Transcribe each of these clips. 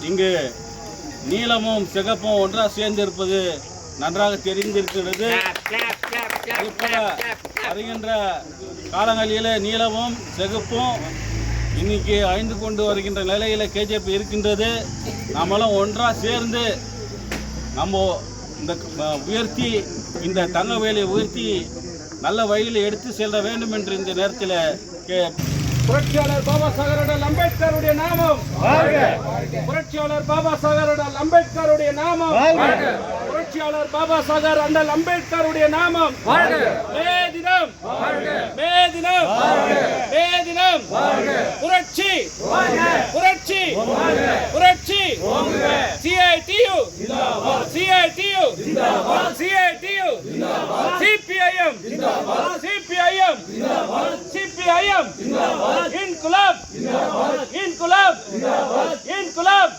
இங்கு நீலமும் சிகப்பும் ஒன்றாக சேர்ந்திருப்பது நன்றாக தெரிந்திருக்கிறது. அதுபோல வருகின்ற காலங்களில் நீலமும் சிகப்பும் இன்னைக்கு அழிந்து கொண்டு வருகின்ற நிலையில் கேஜிபி இருக்கின்றது. நம்மளும் ஒன்றாக சேர்ந்து நம்ம இந்த உயர்த்தி இந்த தங்கவேலை உயர்த்தி நல்ல வழியில் எடுத்து செல்ல வேண்டும் என்று இந்த நேரத்தில் புரட்சியாளர் பாபா சாகர் அம்பேத்கருடைய நாமம், புரட்சியாளர் பாபா சாகர் அம்பேத்கருடைய நாமம், புரட்சியாளர் பாபா சாகர் அண்ணல் அம்பேத்கருடைய நாமம். மே தினம், மே தினம், மே தினம். புரட்சி, புரட்சி, புரட்சி. CITU, CITU, CITU, CPIM, CPIM, CPIM. இன்குலாப், இன்குலாப், இன்குலாப்.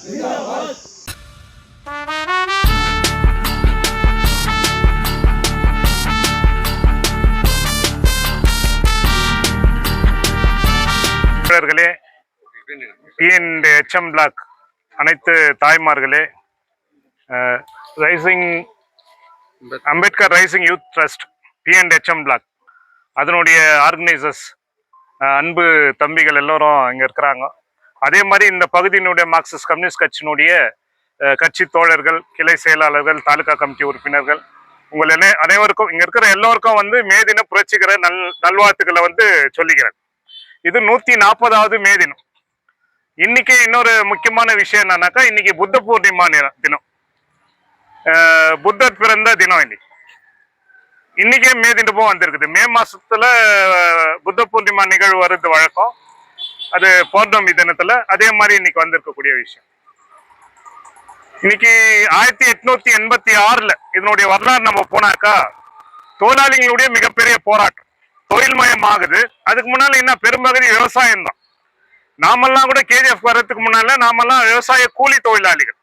HM பிளாக் அனைத்து தாய்மார்களே, rising Ambedkar rising youth trust HM block அதனுடைய ஆர்கனைசர்ஸ் அன்பு தம்பிகள் எல்லோரும் இங்கே இருக்கிறாங்க. அதே மாதிரி இந்த பகுதியினுடைய மார்க்சிஸ்ட் கம்யூனிஸ்ட் கட்சியினுடைய கட்சி தோழர்கள், கிளை செயலாளர்கள், தாலுகா கமிட்டி உறுப்பினர்கள், உங்கள் அனைவருக்கும் இங்கே இருக்கிற எல்லோருக்கும் மே தின புரட்சிகர நல்வாழ்த்துக்களை சொல்லிக்கிறேன். இது 140வது மே தினம். இன்னைக்கு இன்னொரு முக்கியமான விஷயம் என்னன்னாக்கா, இன்னைக்கு புத்த பூர்ணிமா தினம், புத்தர் பிறந்த தினம். இன்னைக்கே மே தினமும் வந்திருக்குது. மே மாசத்துல புத்த பூர்ணிமா நிகழ்வு வருது வழக்கம். அது பௌர்ணமி தினத்துல அதே மாதிரி இன்னைக்கு வந்திருக்கக்கூடிய விஷயம். இன்னைக்கு 1886 இதனுடைய வரலாறு நம்ம போனாக்கா, தொழிலாளிகளுடைய மிகப்பெரிய போராட்டம் தொழில்மயம் ஆகுது. அதுக்கு முன்னால என்ன பெரும்பகுதி விவசாயம் தான். நாமெல்லாம் கூட KGF வர்றதுக்கு முன்னால நாமெல்லாம் விவசாய கூலி தொழிலாளிகள்.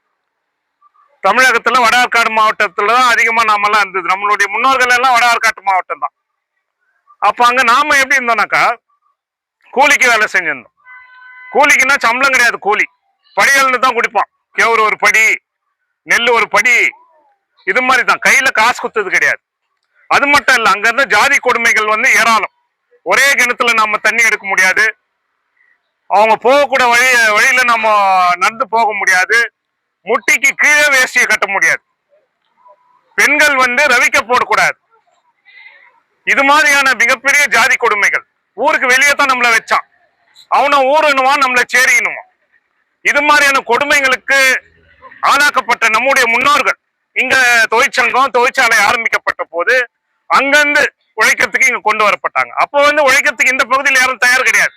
தமிழகத்துல வட-ஆற்காடு மாவட்டத்துல தான் அதிகமா நாமெல்லாம் இருந்தது. நம்மளுடைய முன்னோர்கள் எல்லாம் வட-ஆற்காட்டு மாவட்டம் தான். அப்ப அங்க நாம எப்படி இருந்தோம்னாக்கா, கூலிக்கு வேலை செஞ்சிருந்தோம். கூலிக்குன்னா சம்பளம் கிடையாது, கூலி படிகள்னு தான் குடிப்பான். கேவுரு ஒரு படி, நெல் ஒரு படி, இது மாதிரி தான். கையில காசு குத்துறது கிடையாது. அது மட்டும் இல்ல, அங்க இருந்த ஜாதி கொடுமைகள் ஏராளம். ஒரே கிணத்துல நம்ம தண்ணி எடுக்க முடியாது. அவங்க போகக்கூட வழியில நம்ம நடந்து போக முடியாது. முட்டிக்கு கீழே வேஷ்டியை கட்ட முடியாது. பெண்கள் ரவிக்க போடக்கூடாது. இது மாதிரியான மிகப்பெரிய ஜாதி கொடுமைகள். ஊருக்கு வெளியே தான் நம்மளை வச்சான். அவனை ஊருன்னுவான், நம்மளை சேரினுவான். இது மாதிரியான கொடுமைகளுக்கு ஆளாக்கப்பட்ட நம்முடைய முன்னோர்கள் இங்க தொழிற்சங்கம், தொழிற்சாலை ஆரம்பிக்கப்பட்ட போது அங்கிருந்து உழைக்கிறதுக்கு இங்க கொண்டு வரப்பட்டாங்க. அப்போ உழைக்கிறதுக்கு இந்த பகுதியில் யாரும் தயார் கிடையாது.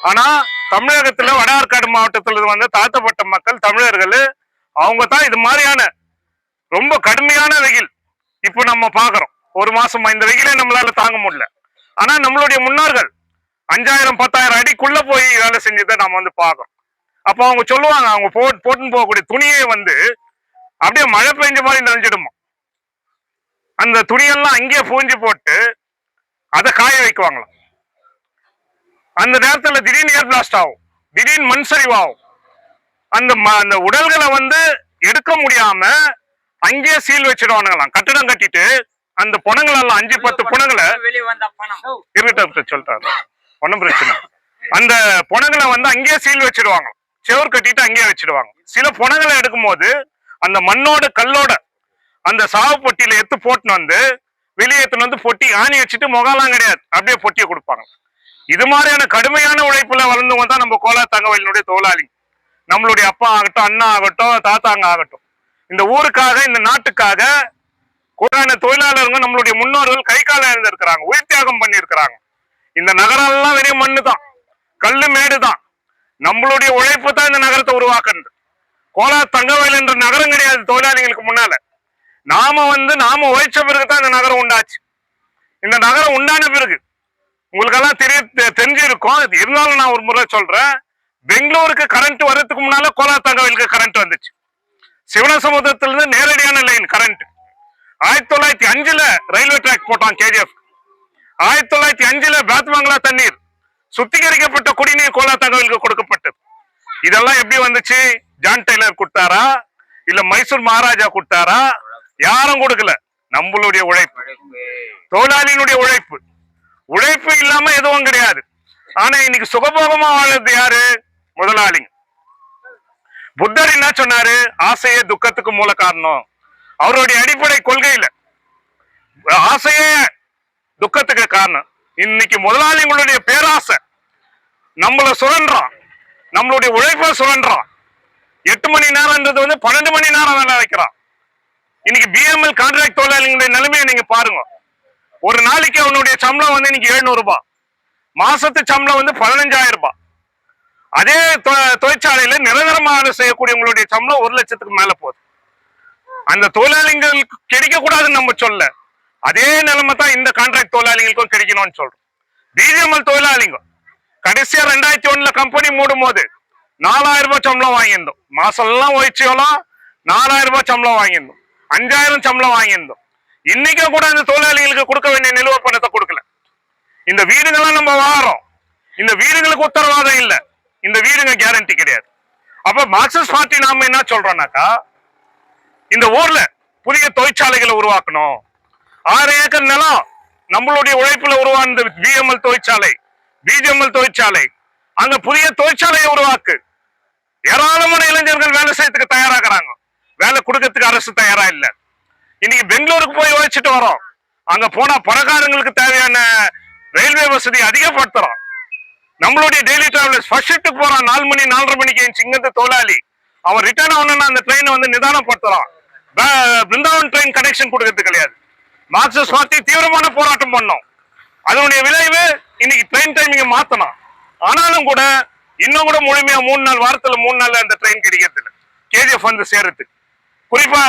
ஆனா தமிழகத்துல வட-ஆற்காடு மாவட்டத்துல தாழ்த்தப்பட்ட மக்கள், தமிழர்கள், அவங்க தான் இது மாதிரியான ரொம்ப கடுமையான வெயில் இப்ப நம்ம பாக்குறோம். ஒரு மாசமா இந்த வெயிலே நம்மளால தாங்க முடியல. ஆனா நம்மளுடைய முன்னோர்கள் 5000-10,000 அடிக்குள்ள போய் வேலை செஞ்சதை நம்ம பாக்குறோம். அப்ப அவங்க சொல்லுவாங்க, அவங்க போட்டுன்னு போகக்கூடிய துணியை அப்படியே மழை பெஞ்ச மாதிரி நனைஞ்சிடுமா. அந்த துணியெல்லாம் அங்கேயே பூஞ்சி போட்டு அதை காய வைக்குவாங்களாம். அந்த நேரத்துல திடீர்னு ஏர் பிளாஸ்ட் ஆகும், திடீர்னு மண் சரிவாகும். அந்த உடல்களை எடுக்க முடியாம அங்கேயே சீல் வச்சிடுவானுங்களாம். கட்டிடம் கட்டிட்டு அந்த புணங்கள் எல்லாம் 5-10 புணங்களை இருக்கிட்ட சொல்லிட்டாரு, ஒன்னும் பிரச்சனை. அந்த புணங்களை அங்கேயே சீல் வச்சிடுவாங்க, செவர் கட்டிட்டு அங்கேயே வச்சிடுவாங்க. சில புணங்களை எடுக்கும் போது அந்த மண்ணோட கல்லோட அந்த சாவு பொட்டியில எடுத்து போட்டுன்னு வெளியே எடுத்துன்னு பொட்டி ஆணி வச்சுட்டு முகாலாம் கிடையாது, அப்படியே பொட்டியை கொடுப்பாங்க. இது மாதிரியான கடுமையான உழைப்புல வளர்ந்தவங்க தான் நம்ம கோலார் தங்கவேலினுடைய தொழிலாளி. நம்மளுடைய அப்பா ஆகட்டும், அண்ணா ஆகட்டும், தாத்தாங்க ஆகட்டும், இந்த ஊருக்காக, இந்த நாட்டுக்காக கோடான தொழிலாளர்கள் நம்மளுடைய முன்னோர்கள் கை கால இருந்திருக்கிறாங்க, உயிர் தியாகம் பண்ணி இருக்கிறாங்க. இந்த நகரம் எல்லாம் வெறும் மண்ணு தான், கல்லு மேடு தான். நம்மளுடைய உழைப்பு தான் இந்த நகரத்தை உருவாக்குறது. கோலார் தங்கவேல் என்ற நகரம் கிடையாது தொழிலாளிகளுக்கு முன்னால. நாம உழைச்ச பிறகுதான் இந்த நகரம் உண்டாச்சு. இந்த நகரம் உண்டான பிறகு உங்களுக்கெல்லாம் தெரிஞ்சிருக்கும். இருந்தாலும் நான் ஒரு முறை சொல்றேன், பெங்களூருக்கு கரண்ட் வர்றதுக்கு முன்னால கோலார் தங்கவேலுக்கு கரண்ட் வந்துச்சு. சிவனசமுத்திரத்திலிருந்து நேரடியான லைன் கரண்ட். 1905 ரயில்வே டிராக் போட்டான் KGF. 1905 பேத்மங்கலா தண்ணீர் சுத்திகரிக்கப்பட்ட குடிநீர் கோலார் தங்கவேலுக்கு கொடுக்கப்பட்டது. இதெல்லாம் எப்படி வந்துச்சு? ஜான் டெய்லர் கொடுத்தாரா இல்ல மைசூர் மகாராஜா கொடுத்தாரா? யாரும் கொடுக்கல. நம்மளுடைய உழைப்பு, தொழிலாளியினுடைய உழைப்பு. உழைப்பு இல்லாம எதுவும் கிடையாது. ஆனா இன்னைக்கு சுகபோகமா வாழ்றது யாரு? முதலாளிங்க. புத்தர் என்ன சொன்னாரு? ஆசையே துக்கத்துக்கு மூல காரணம். அவருடைய அடிப்படை கொள்கையில ஆசையே துக்கத்துக்கு காரணம். இன்னைக்கு முதலாளிகளுடைய பேராசை நம்மள சுழன்றான், நம்மளுடைய உழைப்பை சுழன்றான். 8 மணி நேரம்ன்றது 12 மணி நேரம் வேலை வைக்கிறான். இன்னைக்கு பிஎம்எல் கான்ட்ராக்ட் தொழிலாளிகளுடைய நிலைமையை நீங்க பாருங்க. ஒரு நாளைக்கு அவனுடைய சம்பளம் இன்னைக்கு 700 ரூபாய், மாசத்து சம்பளம் 15,000 ரூபாய். அதே தொழிற்சாலையில நிரந்தரமாக செய்யக்கூடியவங்களுடைய சம்பளம் 1 லட்சத்துக்கு மேல போகுது. அந்த தொழிலாளிகளுக்கு கிடைக்க கூடாதுன்னு நம்ம சொல்ல, அதே நிலைமை தான் இந்த கான்ட்ராக்ட் தொழிலாளிகளுக்கும் கிடைக்கணும்னு சொல்றோம். பிஜிஎம்எல் தொழிலாளிங்க கடைசியா 2001 கம்பெனி மூடும் போது 4,000 ரூபாய் சம்பளம் வாங்கியிருந்தோம். மாசம் எல்லாம் ஓய்ச்சியோலாம் 4,000 ரூபாய் சம்பளம் வாங்கியிருந்தோம், 5,000 சம்பளம் வாங்கியிருந்தோம். இன்னைக்கும் கூட அந்த தொழிலாளிகளுக்கு கொடுக்க வேண்டிய நிலுவ பணத்தை கொடுக்கல. இந்த வீடுங்கெல்லாம் நம்ம வாரோம், இந்த வீடுங்களுக்கு உத்தரவாதம் இல்லை, இந்த வீடுங்க கேரண்டி கிடையாது. அப்ப மார்க்சிஸ்ட் பார்ட்டி நாம என்ன சொல்றோம்னாக்கா, இந்த ஊர்ல புதிய தொழிற்சாலைகளை உருவாக்கணும். 6 ஏக்கர் நிலம் நம்மளுடைய உழைப்புல உருவான பிஎம்எல் தொழிற்சாலை, பிஜிஎம்எல் தொழிற்சாலை, அங்க புதிய தொழிற்சாலையை உருவாக்கு. ஏராளமான இளைஞர்கள் வேலை செய்யறதுக்கு தயாராகிறாங்க. வேலை கொடுக்கறதுக்கு அரசு தயாரா இல்ல. இன்னைக்கு பெங்களூருக்கு போய் உழைச்சிட்டு வரோம். அங்க போனா பணக்காரங்களுக்கு தேவையான ரயில்வே வசதி அதிகப்படுத்துறோம். நம்மளுடைய டெய்லி டிராவலர்ஸ் ஃபர்ஸ்ட் ஷிஃப்ட்டுக்கு போறான், 4 மணி 4:30 மணிக்கு இங்கிருந்து தொழிலாளி அவன் ரிட்டர்ன் ஆகணும்னா அந்த ட்ரெயினை நிதானப்படுத்துறான். பிருந்தாவன் ட்ரெயின் கனெக்ஷன் கொடுக்கறது கிடையாது. மார்க்சிஸ்ட் பார்ட்டி தீவிரமான போராட்டம் பண்ணோம். அதனுடைய விளைவு இன்னைக்கு ட்ரெயின் டைமிங்க மாத்தணும். ஆனாலும் கூட இன்னும் கூட முழுமையா 3 நாள், வாரத்துல 3 நாள் அந்த ட்ரெயின் கிடைக்கிறது இல்லை. கேஜிஎஃப் சேர்றதுக்கு குறிப்பா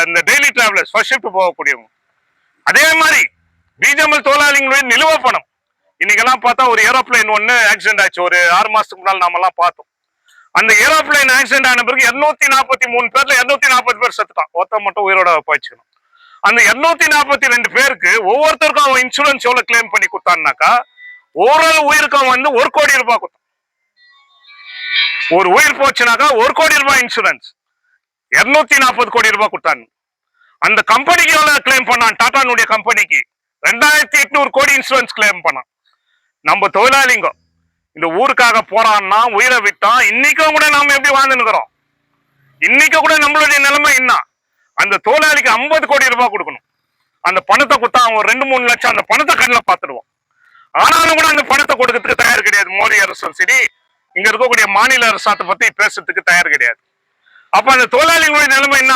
இந்த டெய்லி டிராவலர்ஸ் ஃபர்ஸ்ட் ஷிஃப்ட் போகக்கூடியவங்க. அதே மாதிரி பிஜிஎம்எல் தொழிலாளிகளுடைய நிலுவ பணம் இன்னைக்கெல்லாம் பார்த்தா ஒரு ஏரோப்ளைன் ஆக்சிடென்ட் ஆச்சு. ஒரு 6 மாசத்துக்கு முன்னால் நாம எல்லாம் பார்த்தோம். அந்த ஏரோப்ளைன் ஆக்சிடென்ட் ஆன பிறகு 243 பேர்ல 240 பேர் செத்துட்டான். ஒருத்தர் மட்டும் உயிரோட போயிடுச்சுக்கணும். அந்த 242 பேருக்கு ஒவ்வொருத்தருக்கும் அவன் இன்சூரன்ஸ் எவ்வளவு கிளைம் பண்ணி கொடுத்தான்னாக்கா, ஒரு உயிருக்கும் 1 கோடி ரூபாய் கொடுத்தான். ஒரு உயிர் போச்சுனாக்கா 1 கோடி ரூபாய் இன்சூரன்ஸ், 240 கோடி ரூபாய் கொடுத்தாங்க. அந்த கம்பெனிக்கு எவ்வளவு கிளைம் பண்ணான்? டாடானுடைய கம்பெனிக்கு 2800 கோடி இன்சூரன்ஸ் கிளைம் பண்ணான். நம்ம தொழிலாளிங்க இந்த ஊருக்காக போறான்னா உயிரை விட்டான். இன்னைக்கும் கூட நாம எப்படி வாழ்ந்துருக்கிறோம்? இன்னைக்கு கூட நம்மளுடைய நிலைமை என்ன? அந்த தொழிலாளிக்கு 50 கோடி ரூபாய் கொடுக்கணும். அந்த பணத்தை கொடுத்தா அவன் 2-3 லட்சம் அந்த பணத்தை கண்ணில் பார்த்துடுவான். ஆனாலும் கூட அந்த பணத்தை கொடுக்கறதுக்கு தயார் கிடையாது மோடி அரசும் சரி, இங்க இருக்கக்கூடிய மாநில அரசாத்தை பத்தி பேசுறதுக்கு தயார் கிடையாது. அப்ப அந்த தொழிலாளிகளுடைய நிலைமை என்ன?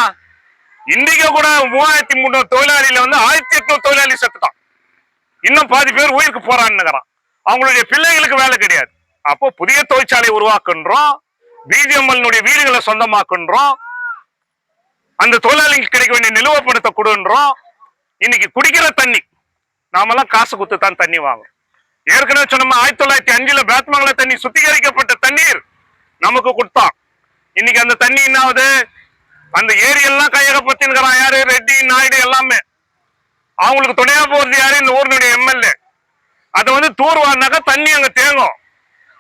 இன்னைக்கு கூட 3300 தொழிலாளியில 1800 தொழிலாளி செத்துட்டான். இன்னும் பாதி பேர் உயிருக்கு போறான்னுக்கிறான். அவங்களுடைய பிள்ளைகளுக்கு வேலை கிடையாது. அப்போ புதிய தொழிற்சாலை உருவாக்குன்றோம், பிஜிஎம்எல் வீடுகளை சொந்தமாக்குன்றோம், அந்த தொழிலாளிகளுக்கு கிடைக்க வேண்டிய நிலுவ பணத்தை கொடுன்றோம். இன்னைக்கு குடிக்கிற தண்ணி நாமெல்லாம் காசு கொடுத்து தான் தண்ணி வாங்குறோம். ஏற்கனவே சொன்ன 1905 பேத்மங்கல தண்ணி சுத்திகரிக்கப்பட்ட தண்ணீர் நமக்கு கொடுத்தான். இன்னைக்கு அந்த தண்ணி என்ன ஆகுது? அந்த ஏரியெல்லாம் கையகப்பத்தின்கிறான் யாரு? ரெட்டி, நாயுடு எல்லாமே. அவங்களுக்கு துணையா போறது யாரு? இந்த ஊரினுடைய எம்எல்ஏ. அதை தூர்வாருனாக்கா தண்ணி அங்க தேங்கும்.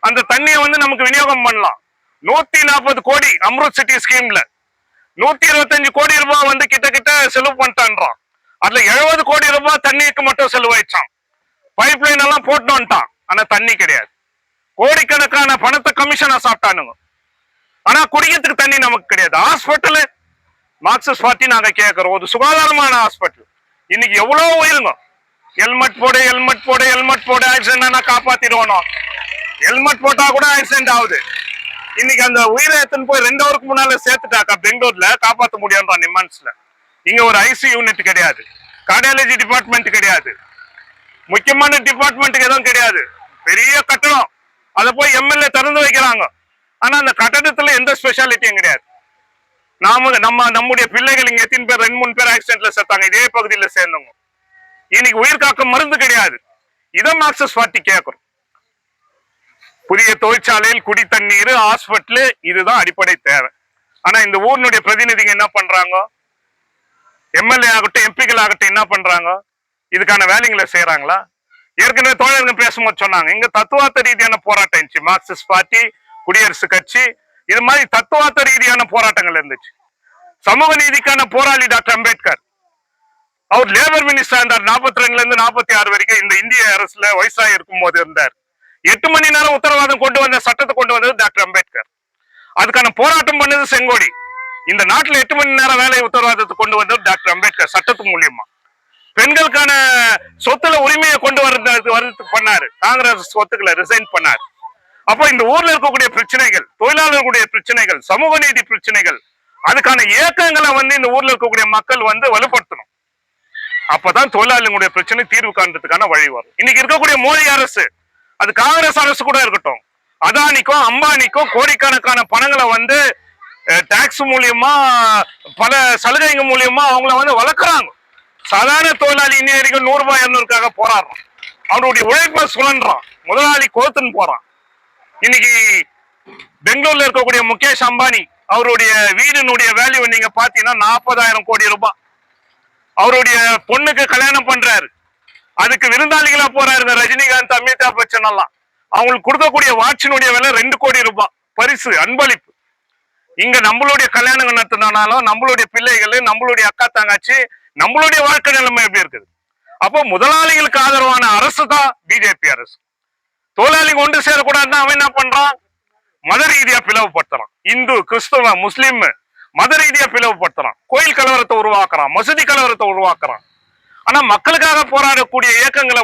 அந்த தண்ணியை நமக்கு விநியோகம் பண்ணலாம். 140 கோடி அம்ருத் சிட்டி ஸ்கீம்ல 125 கோடி ரூபாய் கிட்ட செலவு பண்ணிட்டான்றான். அதுல 70 கோடி ரூபாய் தண்ணிக்கு மட்டும் செலவாயிச்சான். பைப் லைன் எல்லாம் போட்டு வந்துட்டான். ஆனா தண்ணி கிடையாது. கோடிக்கணக்கான பணத்தை கமிஷனா சாப்பிட்டானுங்க. ஆனா குடிக்கிறதுக்கு தண்ணி நமக்கு கிடையாது. ஹாஸ்பிட்டலு மார்க்சிஸ்ட் பார்ட்டி நாங்க கேட்கிறோம், ஒரு சுகாதாரமான ஹாஸ்பிட்டல். இன்னைக்கு எவ்வளவு உயிருங்க. ஹெல்மெட் போடு, ஹெல்மெட் போடு, ஹெல்மெட் போடு, ஆக்சிடென்ட் காப்பாத்திடுவோம். ஹெல்மெட் போட்டா கூட ஆக்சிடென்ட் ஆகுது. இன்னைக்கு அந்த உயிரை எடுத்துன்னு போய் 2 ஹவருக்கு முன்னால சேர்த்துட்டாக்கா பெங்களூர்ல காப்பாற்ற முடியாதுன்றான் நிமான்ஸ்ல. இங்க ஒரு ஐசி யூனிட் கிடையாது, கார்டியாலஜி டிபார்ட்மெண்ட் கிடையாது, முக்கியமான டிபார்ட்மெண்ட்டுக்கு எதுவும் கிடையாது. பெரிய கட்டணம், அதை போய் எம்எல்ஏ திறந்து வைக்கிறாங்க. ஆனா அந்த கட்டடத்துல எந்த ஸ்பெஷாலிட்டியும் கிடையாது. நம்முடைய பிள்ளைகள் இங்க எத்தனை பேர் 2-3 பேர் ஆக்சிடென்ட்ல செத்தாங்க இதே பகுதியில சேர்ந்தவங்க. இன்னைக்கு உயிர் காக்கும் மருந்து கிடையாது. இதை மார்க்சிஸ்ட் பார்ட்டி கேட்கிறோம். புதிய தொழிற்சாலையில் குடி தண்ணீர், ஹாஸ்பிட்டல், இதுதான் அடிப்படை தேவை. ஆனா இந்த ஊரினுடைய பிரதிநிதிங்க என்ன பண்றாங்க? எம்எல்ஏ ஆகட்டும், எம்பிக்கள் ஆகட்டும் என்ன பண்றாங்க? இதுக்கான வேலைங்களை செய்யறாங்களா? ஏற்கனவே தோழர்கள் பேசும்போது சொன்னாங்க, இங்க தத்துவார்த்த ரீதியான போராட்டம் இருந்துச்சு. மார்க்சிஸ்ட் பார்ட்டி, குடியரசு கட்சி இது மாதிரி தத்துவார்த்த ரீதியான போராட்டங்கள் இருந்துச்சு. சமூக நீதிக்கான போராளி டாக்டர் அம்பேத்கர். அவர் லேபர் மினிஸ்டர் இருந்தார். 42ல இருந்து 46 வரைக்கும் இந்த இந்திய அரசுல வயசாக இருக்கும் போது இருந்தார். 8 மணி நேரம் உத்தரவாதம் கொண்டு வந்த சட்டத்தை கொண்டு வந்தது டாக்டர் அம்பேத்கர். அதுக்கான போராட்டம் பண்ணது செங்கோடி. இந்த நாட்டுல 8 மணி நேரம் வேலை உத்தரவாதத்தை கொண்டு வந்தது டாக்டர் அம்பேத்கர் சட்டத்து மூலியமா. பெண்களுக்கான சொத்துல உரிமையை கொண்டு வரது பண்ணாரு. காங்கிரஸ் சொத்துக்களை ரிசைன் பண்ணாரு. அப்போ இந்த ஊர்ல இருக்கக்கூடிய பிரச்சனைகள், தொழிலாளர்களுடைய பிரச்சனைகள், சமூக நீதி பிரச்சனைகள், அதுக்கான இயக்கங்களை இந்த ஊர்ல இருக்கக்கூடிய மக்கள் வலுப்படுத்தணும். அப்பதான் தொழிலாளர்களுடைய பிரச்சனை தீர்வு காண்றதுக்கான வழி வரும். இன்னைக்கு இருக்கக்கூடிய மோடி அரசு, அது காங்கிரஸ் அரசு கூட இருக்கட்டும், அதானிக்கும் அம்பானிக்கும் கோடிக்கணக்கான பணங்களை டாக்ஸ் மூலியமா பல சலுகைகள் மூலியமா அவங்கள வளர்க்குறாங்க. சாதாரண தொழிலாளி இன்னி வரைக்கும் 100 ரூபாய் 200க்காக போராடுறான். அவனுடைய உழைப்பை சுழன்றான். முதலாளி கோத்துன்னு போறான். இன்னைக்கு பெங்களூர்ல இருக்கக்கூடிய முகேஷ் அம்பானி அவருடைய வீடினுடைய வேல்யூ நீங்க பாத்தீங்கன்னா 40,000 கோடி ரூபாய். அவருடைய பொண்ணுக்கு கல்யாணம் பண்றாரு. அதுக்கு விருந்தாளிகளா போறாரு ரஜினிகாந்த், அமிதாப் பச்சன் எல்லாம். அவங்களுக்கு கொடுக்கக்கூடிய வாட்சினுடைய விலை 2 கோடி ரூபாய் பரிசு, அன்பளிப்பு. இங்க நம்மளுடைய கல்யாணம் நடத்தினாலும் நம்மளுடைய பிள்ளைகள், நம்மளுடைய அக்கா தங்கச்சி, நம்மளுடைய வாழ்க்கை நிலைமை எப்படி இருக்குது? அப்போ முதலாளிகளுக்கு ஆதரவான அரசு தான் பிஜேபி அரசு. தொழிலாளிகள் ஒன்று சேரக்கூடாதுன்னா அவன் என்ன பண்றான்? மத ரீதியா பிளவுபடுத்துறான். இந்து, கிறிஸ்தவ, முஸ்லிம் மத ரீதியா பிளவுபடுத்துறான். கோயில் கலவரத்தை உருவாக்குறான், மசூதி கலவரத்தை உருவாக்குறான். ஆனா மக்களுக்காக போராடக்கூடிய இயக்கங்களை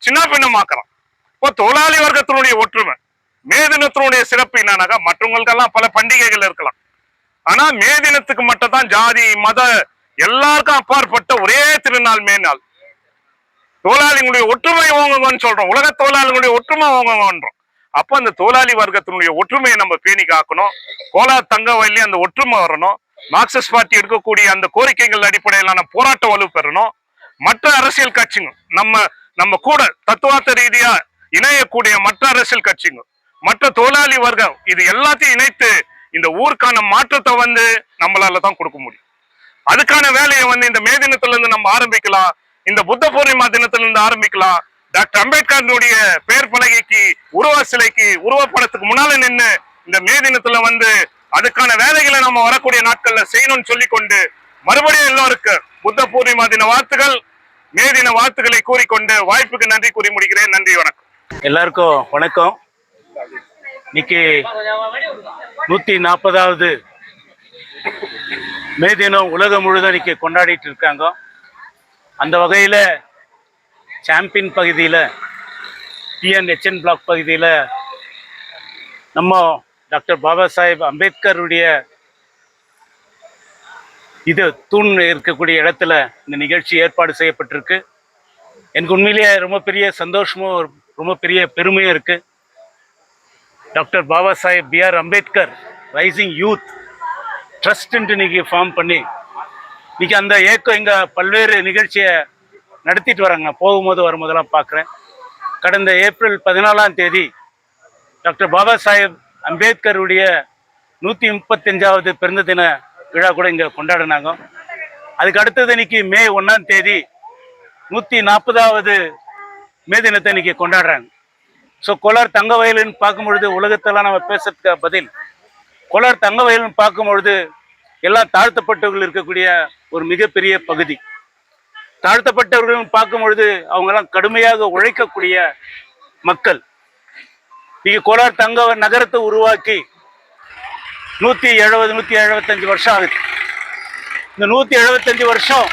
சின்ன பின்னமாக்குறான். இப்போ தொழிலாளி வர்க்கத்தினுடைய ஒற்றுமை, மே தினத்தினுடைய சிறப்பு என்னன்னாக்கா, மற்றவங்களுக்கெல்லாம் பல பண்டிகைகள் இருக்கலாம். ஆனா மே தினத்துக்கு மட்டும் தான் ஜாதி மத எல்லாருக்கும் அப்பாற்பட்ட ஒரே திருநாள் மே நாள். தொழிலாளிகளுடைய ஒற்றுமை ஓங்குங்கன்னு சொல்றோம். உலக தொழிலாளிகளுடைய ஒற்றுமை ஓங்குங்கன்றோம். அப்ப அந்த தொழிலாளி வர்க்கத்தினுடைய ஒற்றுமையை நம்ம பேணி காக்கணும். கோலார் தங்க வயலையும் அந்த ஒற்றுமை வரணும். மார்க்சிஸ்ட் பார்ட்டி எடுக்கக்கூடிய அந்த கோரிக்கைகள் அடிப்படையிலான போராட்ட வலு பெறணும். மற்ற அரசியல் கட்சிங்க நம்ம கூட தத்துவார்த்த ரீதியா இணையக்கூடிய மற்ற அரசியல் கட்சிங்க, மற்ற தொழிலாளி வர்க்கம், இது எல்லாத்தையும் இணைத்து இந்த ஊருக்கான மாற்றத்தை நம்மளால தான் கொடுக்க முடியும். அதுக்கான வேலையை இந்த மே தினத்துல இருந்து நம்ம ஆரம்பிக்கலாம். இந்த புத்த பூர்ணிமா தினத்துல இருந்து ஆரம்பிக்கலாம். டாக்டர் அம்பேத்கருடைய பெயர் பலகைக்கு, உருவ சிலைக்கு, உருவப்படத்துக்கு முன்னால நின்று இந்த மே தினத்துல அதுக்கான வேலைகளை நம்ம வரக்கூடிய நாட்கள்ல செய்யணும்னு சொல்லிக்கொண்டு மறுபடியும் எல்லோருக்கும் புத்த பூர்ணிமா தின வாழ்த்துகள், மே தின வாழ்த்துக்களை கூறிக்கொண்டு வாய்ப்புக்கு நன்றி கூறி முடிக்கிறேன். நன்றி, வணக்கம். எல்லாருக்கும் வணக்கம். இன்னைக்கு 140வது மே தினம் உலகம் முழுதும் இன்னைக்கு கொண்டாடிட்டு இருக்காங்க. அந்த வகையில் சாம்பியன் பகுதியில், டிஎன்ஹெச்என் பிளாக் பகுதியில் நம்ம டாக்டர் பாபா சாஹேப் அம்பேத்கருடைய தூண் இருக்கக்கூடிய இடத்துல இந்த நிகழ்ச்சி ஏற்பாடு செய்யப்பட்டிருக்கு. எனக்கு உண்மையிலேயே ரொம்ப பெரிய சந்தோஷமும் ரொம்ப பெரிய பெருமையும் இருக்குது. Doctor Baba Saheb BR Ambedkar rising youth ட்ரஸ்ட்ன்ட்டு இன்னைக்கு ஃபார்ம் பண்ணி இன்னைக்கு அந்த இயக்கம் இங்கே பல்வேறு நிகழ்ச்சியை நடத்திட்டு வராங்க. போகும்போது வரும்போதெல்லாம் பார்க்குறேன். கடந்த ஏப்ரல் 14ஆம் தேதி டாக்டர் பாபா சாஹேப் அம்பேத்கருடைய 135வது பிறந்த தின விழா கூட இங்கே கொண்டாடினாங்க. அதுக்கு அடுத்தது இன்னைக்கு மே 1ஆம் தேதி 140வது மே தினத்தை இன்னைக்கு கொண்டாடுறாங்க. ஸோ கோலார் தங்க வயலுன்னு பார்க்கும்பொழுது உலகத்தெல்லாம் நம்ம பேசுறதுக்கு பதில், கோலார் தங்க வயலுன்னு பார்க்கும்பொழுது எல்லா தாழ்த்தப்பட்டவர்கள் இருக்கக்கூடிய ஒரு மிகப்பெரிய பகுதி. தாழ்த்தப்பட்டவர்கள் பார்க்கும்பொழுது அவங்கெல்லாம் கடுமையாக உழைக்கக்கூடிய மக்கள். இன்னைக்கு கோலார் தங்க நகரத்தை உருவாக்கி 175 வருஷம் ஆகுது. இந்த 175 வருஷம்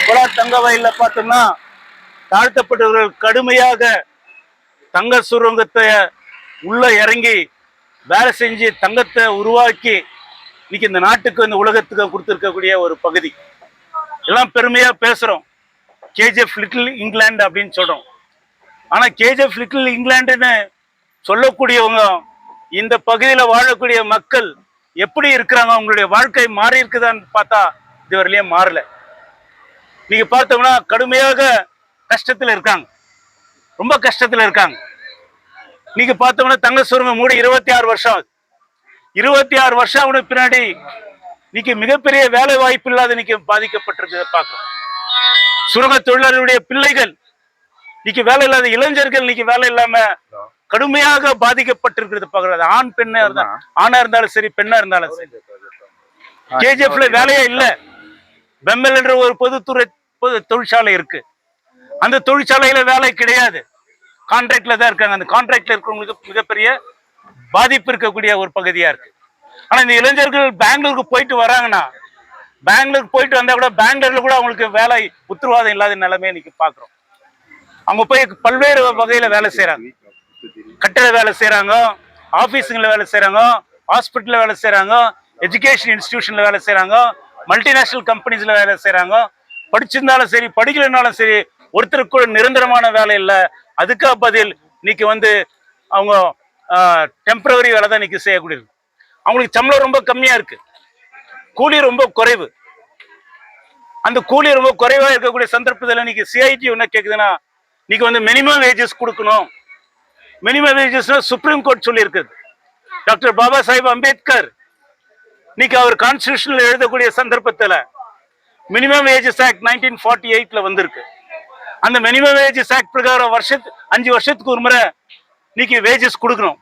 கோலார் தங்க வயல்ல பார்த்தோம்னா தாழ்த்தப்பட்டவர்கள் கடுமையாக தங்க சுரங்கத்தை உள்ள இறங்கி வேலை செஞ்சு தங்கத்தை உருவாக்கி இன்னைக்கு இந்த நாட்டுக்கு, இந்த உலகத்துக்கு கொடுத்துருக்கக்கூடிய ஒரு பகுதி. எல்லாம் பெருமையா பேசுறோம், கேஜிஎஃப் லிட்டில் இங்கிலாந்து அப்படின்னு சொல்றோம். ஆனா கேஜிஎஃப் லிட்டில் இங்கிலாந்துன்னு சொல்லக்கூடியவங்க இந்த பகுதியில வாழக்கூடிய மக்கள் எப்படி இருக்கிறாங்க, அவங்களுடைய வாழ்க்கை மாறி இருக்குதான்னு பார்த்தா இதுவரையிலேயே மாறல. நீங்க பார்த்தோம்னா கடுமையாக கஷ்டத்துல இருக்காங்க, ரொம்ப கஷ்டத்துல இருக்காங்க. நீங்க பார்த்தோம்னா தங்க சுரங்கம் மூடி 26 வருஷம் ஆகுது. 26 வருஷம் பின்னாடி இன்னைக்கு மிகப்பெரிய வேலை வாய்ப்பு இல்லாத இன்னைக்கு பாதிக்கப்பட்டிருக்கிறத பார்க்கிறோம். சுரங்க தொழிலாளர்களுடைய பிள்ளைகள் இன்னைக்கு வேலை இல்லாத, இளைஞர்கள் இன்னைக்கு வேலை இல்லாம கடுமையாக பாதிக்கப்பட்டிருக்கிறது பார்க்கறது. ஆண் பெண்ணா இருந்தா, ஆணா இருந்தாலும் சரி, பெண்ணா இருந்தாலும் சரி. கேஜிஎஃப்ல வேலையே இல்ல. பெம்மல் என்ற ஒரு பொது தொழிற்சாலை இருக்கு. அந்த தொழிற்சாலையில வேலை கிடையாது, கான்ட்ராக்ட்ல தான் இருக்காங்க. அந்த கான்ட்ராக்ட்ல இருக்கிறவங்களுக்கு மிகப்பெரிய பாதிப்பு இருக்கக்கூடிய ஒரு பகுதியா இருக்கு. ஆனா இந்த இளைஞர்கள் பெங்களூருக்கு போயிட்டு வராங்கன்னா, பெங்களூருக்கு போயிட்டு வந்தா கூட பெங்களூர்ல கூட அவங்களுக்கு வேலை உத்தரவாதம் இல்லாத நிலைமையை இன்னைக்கு பாக்குறோம். அவங்க போய் பல்வேறு வகையில வேலை செய்யறாங்க. கட்டட வேலை செய்யறாங்க, ஆபீஸுங்கள வேலை செய்யறாங்க, ஹாஸ்பிட்டல்ல வேலை செய்யறாங்க, எஜுகேஷன் இன்ஸ்டிடியூஷன்ல வேலை செய்யறாங்க, மல்டிநேஷனல் கம்பெனிஸ்ல வேலை செய்யறாங்க. படிச்சிருந்தாலும் சரி, படிக்கலனாலும் சரி, ஒருத்தருக்கு கூட நிரந்தரமான வேலை இல்லை. அதுக்கா பதில் இன்னைக்கு அவங்க டெம்பரவரி வேலை தான் இன்னைக்கு செய்யக்கூடியது. அவங்களுக்கு சம்பளம் ரொம்ப கம்மியா இருக்கு, கூலி ரொம்ப குறைவு. அந்த கூலி ரொம்ப குறைவா இருக்கக்கூடிய சந்தர்ப்பத்தில் இன்னைக்கு சிஐடி என்ன கேக்குதுன்னா, இன்னைக்கு மினிமம் வேஜஸ் கொடுக்கணும். மினிமம் வேஜஸ் சுப்ரீம் கோர்ட் சொல்லி இருக்குது. டாக்டர் பாபா சாஹிப் அம்பேத்கர் இன்னைக்கு அவர் கான்ஸ்டிடியூஷன்ல எழுதக்கூடிய சந்தர்ப்பத்தில் மினிமம் வேஜஸ் ஆக்ட் 1948ல வந்திருக்கு. அந்த மினிமம் வேஜஸ் ஆக்ட் பிரகாரம் 5 வருஷத்துக்கு ஒரு முறை இன்னைக்கு வேஜஸ் கொடுக்கணும்.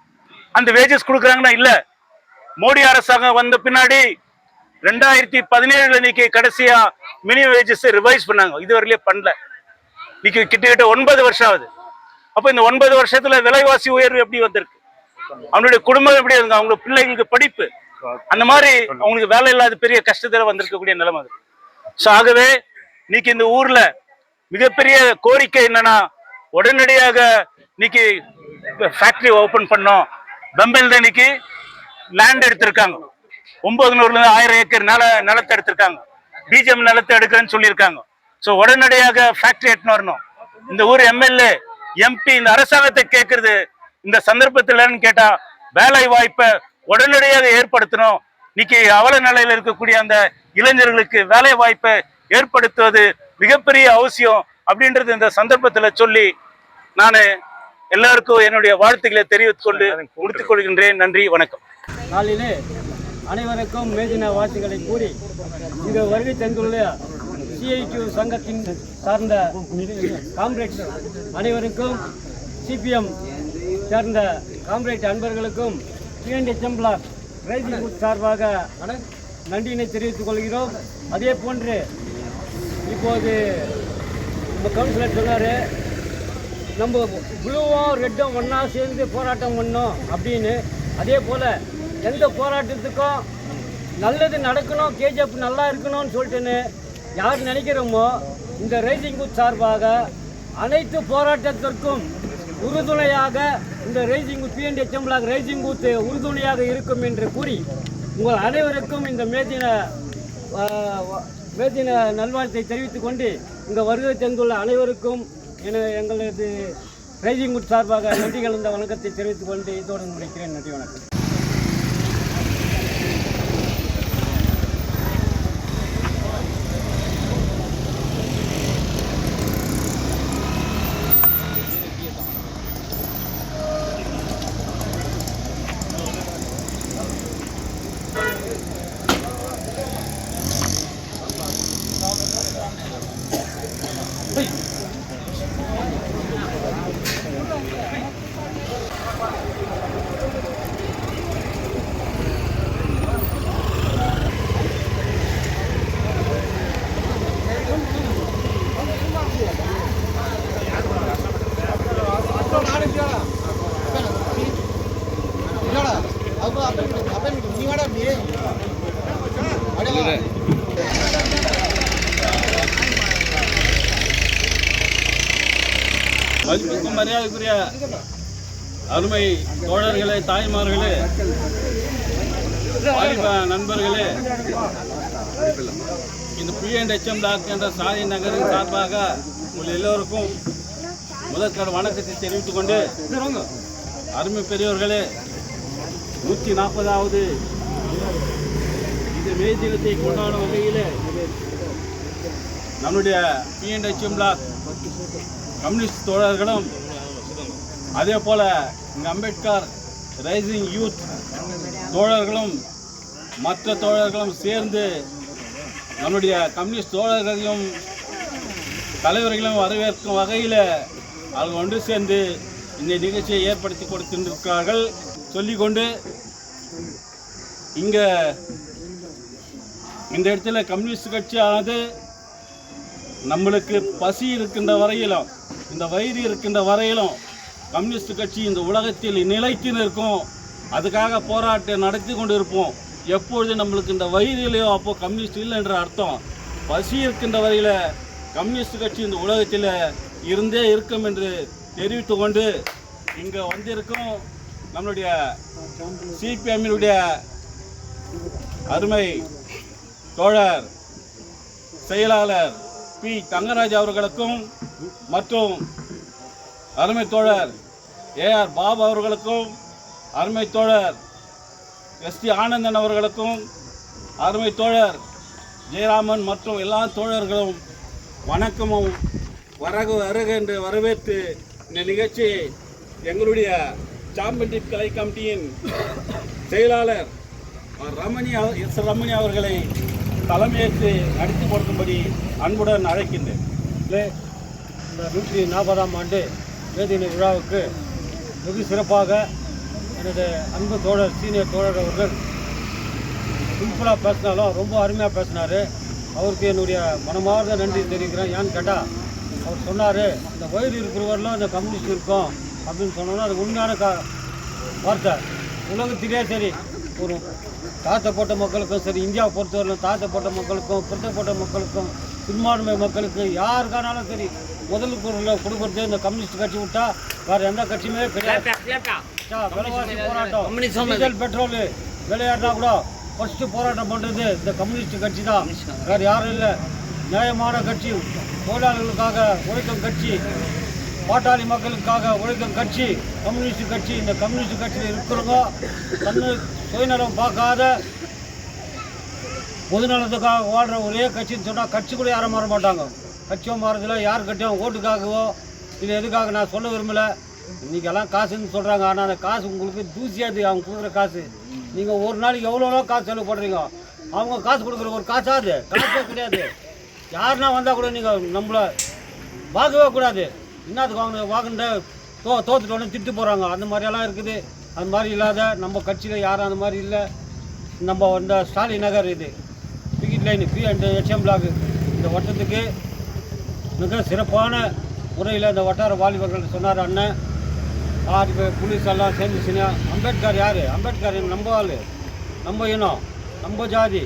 அந்த வேஜஸ் கொடுக்குறாங்கன்னா இல்ல, மோடி அரசாங்கம் வந்த பின்னாடி 2017 இன்னைக்கு கடைசியா மினிமம் வேஜஸ் ரிவைஸ் பண்ணாங்க. இதுவரையிலே பண்ணல. இன்னைக்கு கிட்டத்தட்ட 9 வருஷம் ஆகுது. அப்ப இந்த 9 வருஷத்துல விலைவாசி உயர்வு எப்படி வந்திருக்கு, அவனுடைய குடும்பம் எப்படி இருக்கு, அவங்க பிள்ளைங்களுக்கு படிப்பு, அந்த மாதிரி அவங்களுக்கு வேலை இல்லாத பெரிய கஷ்டத்துல வந்திருக்கக்கூடிய நிலைமை. ஆகவே இன்னைக்கு இந்த ஊர்ல மிகப்பெரிய கோரிக்கை என்னன்னா, உடனடியாக இன்னைக்கு ஃபேக்டரி ஓபன் பண்ணோம். பெம்பல்ல இன்னைக்கு லேண்ட் எடுத்திருக்காங்க, 900 1000 ஏக்கர் நிலத்தை எடுத்திருக்காங்க. பிஜிஎம் நிலத்தை எடுக்கிறேன்னு சொல்லியிருக்காங்க. ஸோ உடனடியாக ஃபேக்டரி எடுத்துன்னு வரணும். இந்த ஊர் எம்எல்ஏ எம்பி இந்த அரசாங்கத்தை கேட்கறது இந்த சந்தர்ப்பத்தில்னு கேட்டா, வேலை வாய்ப்பை உடனடியாக ஏற்படுத்தணும். இன்னைக்கு அவல நிலையில இருக்கக்கூடிய அந்த இளைஞர்களுக்கு வேலை வாய்ப்பை ஏற்படுத்துவது மிகப்பெரிய அவசியம் அப்படின்றது இந்த சந்தர்ப்பத்தில் சொல்லி நான் எல்லாருக்கும் என்னுடைய வாழ்த்துக்களை தெரிவித்துக் கொண்டு முடித்துக் கொள்கின்றேன். நன்றி, வணக்கம். நாளிலே அனைவருக்கும் மேதின வாழ்த்துக்களை கூறி இங்கு வருகை தந்துள்ள சிஐடி சங்கத்தின் சார்ந்த காம்ரேட்ஸ் அனைவருக்கும், சிபிஎம் சார்ந்த காம்ரேட் அன்பர்களுக்கும் பிஎன்ஹெச்எம் பிளாக் ரைசிங் குட் சார்பாக நன்றியினை தெரிவித்துக் கொள்கிறோம். அதே போன்று இப்போது நம்ம கவுன்சிலர் சொன்னார், நம்ம ப்ளூவும் ரெட்டும் ஒன்றா சேர்ந்து போராட்டம் பண்ணோம் அப்படின்னு. அதே போல் எந்த போராட்டத்துக்கும் நல்லது நடக்கணும், கேஜிஎஃப் நல்லா இருக்கணும்னு சொல்லிட்டுன்னு யார் நினைக்கிறோமோ, இந்த ரைசிங் குட் சார்பாக அனைத்து போராட்டத்திற்கும் உறுதுணையாக இந்த rising good BNHM black rising good உறுதுணையாக இருக்கும் என்று கூறி உங்கள் அனைவருக்கும் இந்த மேதின நல்வாழ்த்தை தெரிவித்துக் கொண்டு இங்கே வருகை தந்துள்ள அனைவருக்கும் எங்களது ரைசிங் குட் சார்பாக நன்றி கலந்த வணக்கத்தை தெரிவித்துக் கொண்டு இதோடு முடிக்கிறேன். நன்றி, வணக்கம். மதிப்புக்கும் மரியாதைக்குரிய அருமை தோழர்களே, தாய்மார்களே, வாலிப நண்பர்களே, இந்த பிஎன்ஹெச்எம் பிளாக் என்ற சாதி நகரின் சார்பாக உங்கள் எல்லோருக்கும் முதற்கட வணக்கத்தை தெரிவித்துக் கொண்டு, அருமை பெரியவர்களே, 140வது இந்த மே தினத்தை கொண்டாடும் வகையில் நம்முடைய பிஎன்ஹெச்எம் பிளாக் கம்யூனிஸ்ட் தோழர்களும், அதே போல் இங்கே அம்பேத்கர் ரைசிங் யூத் தோழர்களும் மற்ற தோழர்களும் சேர்ந்து நம்முடைய கம்யூனிஸ்ட் தோழர்களையும் தலைவர்களும் வரவேற்கும் வகையில் அவங்க ஒன்று சேர்ந்து இந்த நிகழ்ச்சியை ஏற்படுத்தி கொடுத்திருக்கிறார்கள். சொல்லிக்கொண்டு இங்கே இந்த இடத்துல கம்யூனிஸ்ட் கட்சியானது நம்மளுக்கு பசி இருக்கின்ற வரையிலும், இந்த வயிறு இருக்கின்ற வரையிலும் கம்யூனிஸ்ட் கட்சி இந்த உலகத்தில் நிலைத்து நிற்கும். அதுக்காக போராட்டம் நடத்தி கொண்டு இருப்போம். எப்பொழுது நம்மளுக்கு இந்த வயிறு இல்லையோ அப்போது கம்யூனிஸ்ட் இல்லை என்ற அர்த்தம். பசி இருக்கின்ற வரையில் கம்யூனிஸ்ட் கட்சி இந்த உலகத்தில் இருந்தே இருக்கும் என்று தெரிவித்து கொண்டு இங்கே வந்திருக்கும் நம்மளுடைய சிபிஎம்மினுடைய அருமை தோழர் செயலாளர் பி தங்கராஜ் அவர்களுக்கும் மற்றும் அருமை தோழர் ஏஆர் பாபு அவர்களுக்கும், அருமை தோழர் எஸ்டி ஆனந்தன் அவர்களுக்கும், அருமை தோழர் ஜெயராமன் மற்றும் எல்லா தோழர்களும் வணக்கமும் வருக என்று வரவேற்று இந்த நிகழ்ச்சியை எங்களுடைய சாம்பண்டிப் கலை கமிட்டியின் செயலாளர் ரமணி அவர்களை தலைமையேற்று நடத்தி கொடுக்கும்படி அன்புடன் அழைக்கின்றேன். இந்த 140ஆம் ஆண்டு மேதின விழாவுக்கு வெகு சிறப்பாக எனது அன்பு தோழர் சீனியர் தோழர் அவர்கள் சிம்பிளாக பேசினாலும் ரொம்ப அருமையாக பேசினார். அவருக்கு என்னுடைய மனமார்ந்த நன்றி தெரிவிக்கிறேன். ஏன்னு கேட்டால் அவர் சொன்னார், இந்த வயிறு இருக்கிறவரெலாம் இந்த கம்யூனிஸ்ட் இருக்கும் அப்படின்னு சொன்னோன்னா அது உண்மையான வார்த்தை. உலகத்திலே சரி, ஒரு தாழ்த்தப்பட்ட மக்களுக்கும் சரி, இந்தியாவை பொறுத்தவரையிலும் தாழ்த்தப்பட்ட மக்களுக்கும் பிறத்தப்பட்ட மக்களுக்கும் சிறுபான்மை மக்களுக்கு யாருக்கானாலும் சரி முதல் குரலில் கொடுக்குறது இந்த கம்யூனிஸ்ட் கட்சி விட்டா வேறு எந்த கட்சியுமே கிடையாது. விலைவாசி போராட்டம், டீசல் பெட்ரோல் விலையாட்டினா கூட ஃபஸ்ட்டு போராட்டம் பண்ணுறது இந்த கம்யூனிஸ்ட் கட்சி தான், வேறு யாரும் இல்லை. நியாயமான கட்சி, தொழிலாளர்களுக்காக உழைக்கும் கட்சி, பாட்டாளி மக்களுக்காக உழைக்கும் கட்சி கம்யூனிஸ்ட் கட்சி. இந்த கம்யூனிஸ்ட் கட்சியில் இருக்கிறவங்க தன்னு சுயநலம் பார்க்காத பொதுநலத்துக்காக வாழ்கிற ஒரே கட்சின்னு சொன்னால் கட்சி கூட யாரும் மாற மாட்டாங்க. கட்சியும் மாறதில்லை, யார் கட்சியும் ஓட்டுக்காகவோ இது எதுக்காக நான் சொல்ல விரும்பலை. இன்றைக்கெல்லாம் காசுன்னு சொல்கிறாங்க, ஆனால் அந்த காசு உங்களுக்கு தூசியாது. அவங்க கொடுக்குற காசு நீங்கள் ஒரு நாளைக்கு எவ்வளோ காசு செலவு பண்ணுறீங்க, அவங்க காசு கொடுக்குற ஒரு காசாது காசே கிடையாது. யாருன்னா வந்தால் கூட நீங்கள் நம்மளை வாங்கவே கூடாது. என்னத்துக்கு வாங்கிட்ட தோத்துட்டோன்னு திட்டு போகிறாங்க. அந்த மாதிரியெல்லாம் இருக்குது. அந்த மாதிரி இல்லாத நம்ம கட்சியில் யாரும் அந்த மாதிரி இல்லை. நம்ம இந்த ஸ்டாலின் நகர் இது டிக்கெட் லைன் P&HM பிளாக் இந்த வட்டத்துக்கு மிக சிறப்பான முறையில் இந்த வட்டார வாலிபர்கள் சொன்னார் அண்ணன். 6 பேர் போலீஸ் எல்லாம் சேர்ந்துச்சுன்னா அம்பேத்கர் யார்? அம்பேத்கர் நம்ம ஆள், நம்ம இனம், நம்ம ஜாதி.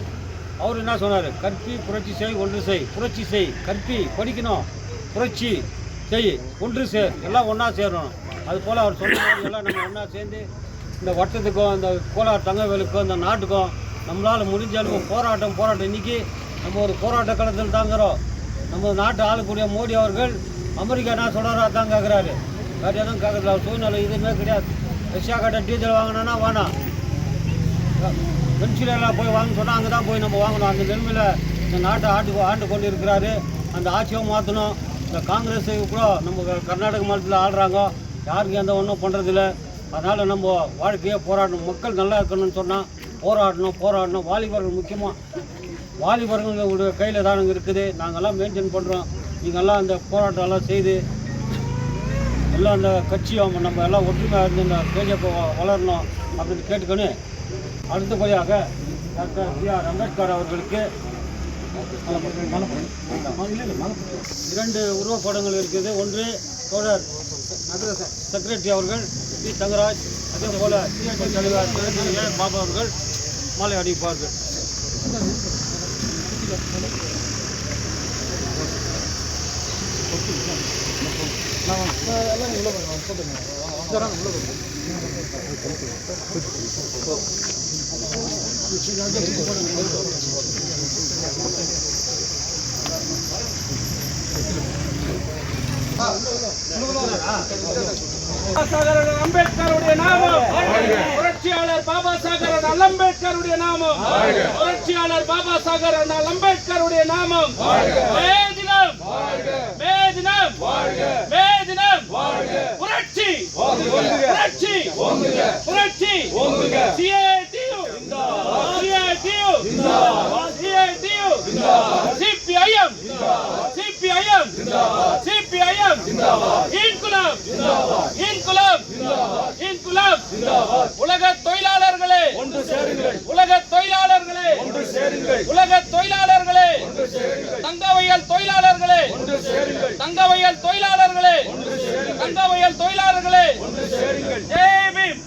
அவர் என்ன சொன்னார்? கற்பி புரட்சி செய் ஒன்று செய். புரட்சி செய், கற்பி படிக்கணும், புரட்சி செய், ஒன்று சேர், எல்லாம் ஒன்றா சேரணும். அதுபோல் அவர் சொன்ன எல்லாம் நம்ம ஒன்றா சேர்ந்து இந்த வட்டத்துக்கும் இந்த கோலார் தங்கவேலுக்கும் இந்த நாட்டுக்கும் நம்மளால் முடிஞ்ச அளவு போராட்டம் இன்றைக்கி நம்ம ஒரு போராட்ட களத்தில் தாங்கிறோம். நம்ம நாட்டு ஆளக்கூடிய மோடி அவர்கள் அமெரிக்கா என்ன சொல்கிறாரோ அதான் கேட்குறாரு, வேறு எதுவும் கேட்குறதுல அவர் சூழ்நிலை எதுவுமே கிடையாது. ரஷ்யா கிட்ட டீசல் வாங்கினோன்னா வேணாம், வென்சுலேலாம் போய் வாங்க சொன்னால் அங்கே தான் போய் நம்ம வாங்கணும். அந்த நிலைமையில் இந்த நாட்டை ஆண்டு கொண்டு இருக்கிறாரு. அந்த ஆட்சியை மாற்றணும். இந்த காங்கிரஸ் கூட நம்ம கர்நாடக மாநிலத்தில் ஆடுறாங்க, யாருக்கும் எந்த ஒன்றும் பண்ணுறதில்ல. அதனால் நம்ம வாழ்க்கையே போராடணும். மக்கள் நல்லா இருக்கணும்னு சொன்னால் போராடணும். வாலிபர்கள் முக்கியமாக, வாலிபர்களுடைய கையில் தான் இருக்குது. நாங்கள்லாம் மெயின்டைன் பண்ணுறோம். நீங்கள்லாம் அந்த போராட்டம்லாம் செய்து எல்லாம் அந்த கட்சியும் நம்ம எல்லாம் ஒற்றுமையாக இருந்து இந்த கேஜிஎஃப் வளரணும் அப்படின்னு கேட்டுக்கொண்டு அடுத்தபடியாக டாக்டர் B.R. அம்பேத்கர் அவர்களுக்கு 2 உருவப்படங்கள் இருக்குது. ஒன்று தோழர் நகர செக்ரட்டரி அவர்கள் பி. தங்கராஜ், அதே போல் சிஐடி தலைவர் ஏ. பாபா அவர்கள் மாலை அணிவிப்பார்கள். அம்பேத்கருடைய நாமம், புரட்சியாளர் பாபா சாகர் அம்பேத்கருடைய நாமம், புரட்சியாளர் பாபா சாகர் அம்பேத்கருடைய நாமம். மேதினம் மேதினம் மேதினம் புரட்சி புரட்சி புரட்சி CITU CITU CITU CPIM CPIM CPIM இன்குலாப் இன்குலாப் உலக தொழிலாளர்களே, தங்கவயல் தொழிலாளர்களே, தங்கவயல் தொழிலாளர்களே, தங்கவயல் தொழிலாளர்களே, ஜெய் பீம்.